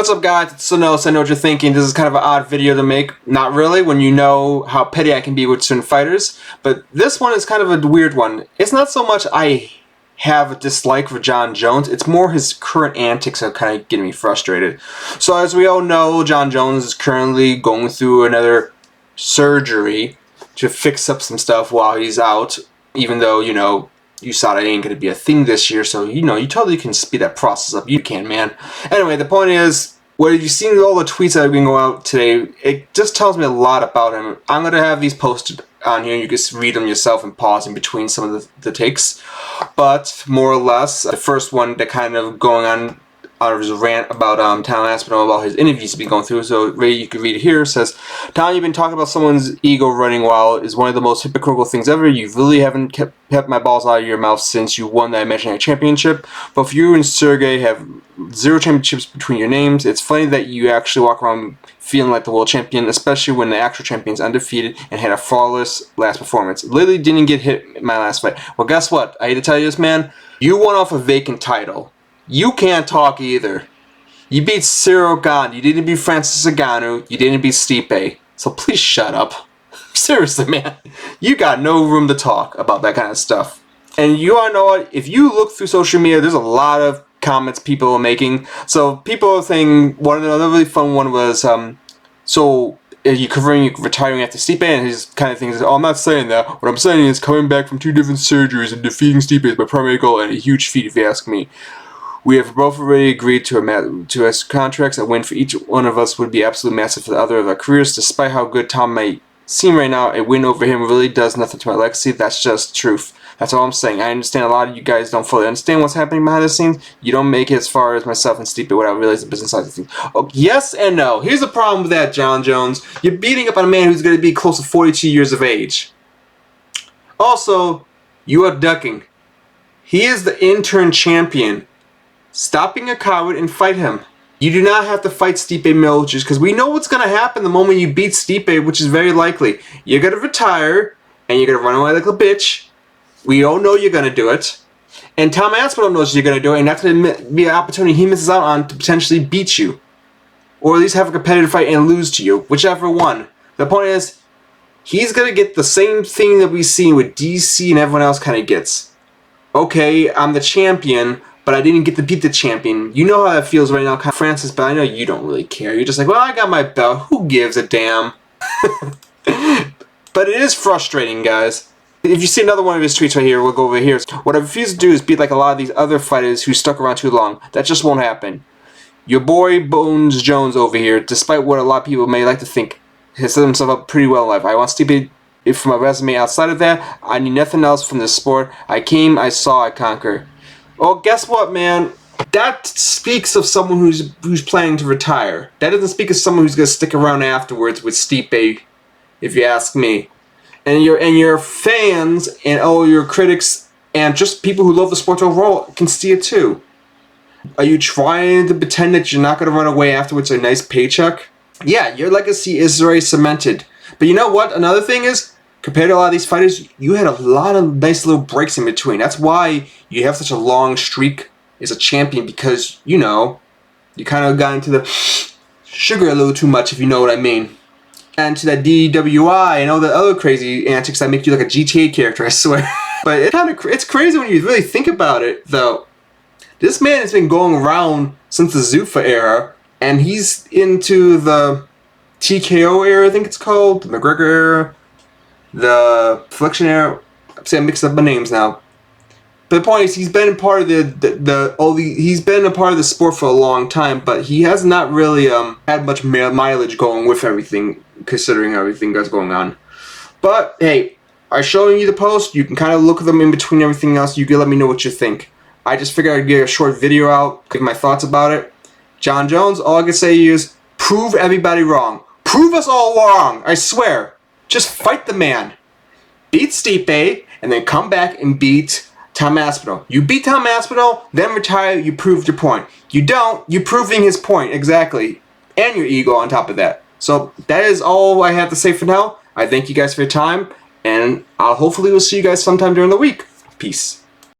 What's up guys, it's Sanoci. I know what you're thinking, this is kind of an odd video to make. Not really, when you know how petty I can be with certain fighters. But this one is kind of a weird one. It's not so much I have a dislike for Jon Jones, it's more his current antics are kind of getting me frustrated. So as we all know, Jon Jones is currently going through another surgery to fix up some stuff while he's out. Even though, you know, USADA ain't going to be a thing this year, so, you know, you totally can speed that process up. You can, man. Anyway, the point is, what you've seen all the tweets that have been going out today, it just tells me a lot about him. I'm going to have these posted on here, and you can read them yourself and pause in between some of the takes. But, more or less, the first one that kind of going on was a rant about Tom Aspinall, about his interviews he's been going through. So Ray, you can read it here. It says, Tom, you've been talking about someone's ego running wild is one of the most hypocritical things ever. You really haven't kept my balls out of your mouth since you won that imaginary championship. Both you and Sergey have 0 championships between your names. It's funny that you actually walk around feeling like the world champion, especially when the actual champion's undefeated and had a flawless last performance. Literally didn't get hit in my last fight. Well, guess what? I hate to tell you this, man. You won off a vacant title. You can't talk either. You beat Cyril Gane. You didn't beat Francis Ngannou. You didn't beat Stipe. So please shut up. Seriously, man. You got no room to talk about that kind of stuff. And you all know what? If you look through social media, there's a lot of comments people are making. So people are saying, another really fun one was, so you covering you retiring after Stipe, and his kind of thing is, oh, I'm not saying that. What I'm saying is coming back from 2 different surgeries and defeating Stipe is my primary goal and a huge feat if you ask me. We have both already agreed to us contracts. A win for each one of us would be absolutely massive for the other of our careers. Despite how good Tom might seem right now, a win over him really does nothing to my legacy. That's just truth. That's all I'm saying. I understand a lot of you guys don't fully understand what's happening behind the scenes. You don't make it as far as myself and Stipe without realizing the business side of things. Oh, yes and no. Here's the problem with that, Jon Jones. You're beating up on a man who's going to be close to 42 years of age. Also, you are ducking. He is the interim champion. Stop being a coward and fight him. You do not have to fight Stipe Miocic, because we know what's going to happen the moment you beat Stipe, which is very likely. You're going to retire, and you're going to run away like a bitch. We all know you're going to do it. And Tom Aspinall knows you're going to do it, and that's going to be an opportunity he misses out on to potentially beat you. Or at least have a competitive fight and lose to you, whichever one. The point is, he's going to get the same thing that we've seen with DC and everyone else kind of gets. Okay, I'm the champion, but I didn't get to beat the champion. You know how that feels right now, Francis, but I know you don't really care. You're just like, well, I got my belt. Who gives a damn? But it is frustrating, guys. If you see another one of his tweets right here, we'll go over here. What I refuse to do is be like a lot of these other fighters who stuck around too long. That just won't happen. Your boy Bones Jones over here, despite what a lot of people may like to think, has set himself up pretty well in life. I want Stipe from a resume outside of that. I need nothing else from this sport. I came, I saw, I conquer. Well, guess what, man? That speaks of someone who's planning to retire. That doesn't speak of someone who's going to stick around afterwards with Stipe, if you ask me. And your fans and all your critics and just people who love the sport overall can see it too. Are you trying to pretend that you're not going to run away afterwards with a nice paycheck? Yeah, your legacy is already cemented. But you know what? Another thing is, compared to a lot of these fighters, you had a lot of nice little breaks in between. That's why you have such a long streak as a champion, because, you know, you kind of got into the sugar a little too much, if you know what I mean. And to that DWI and all the other crazy antics that make you like a GTA character, I swear. But it's crazy when you really think about it, though. This man has been going around since the Zuffa era, and he's into the TKO era, I think it's called, the McGregor era, the Flexion era. I'm mixing up my names now. But the point is, he's been a part of he's been a part of the sport for a long time, but he has not really had much mileage going with everything, considering everything that's going on. But hey, I'm showing you the post. You can kind of look at them in between everything else. You can let me know what you think. I just figured I'd get a short video out, give my thoughts about it. Jon Jones, all I can say is, prove everybody wrong. Prove us all wrong, I swear. Just fight the man. Beat Stipe, and then come back and beat Tom Aspinall. You beat Tom Aspinall, then retire, you proved your point. You don't, you're proving his point, exactly. And your ego on top of that. So that is all I have to say for now. I thank you guys for your time, and I'll hopefully will see you guys sometime during the week. Peace.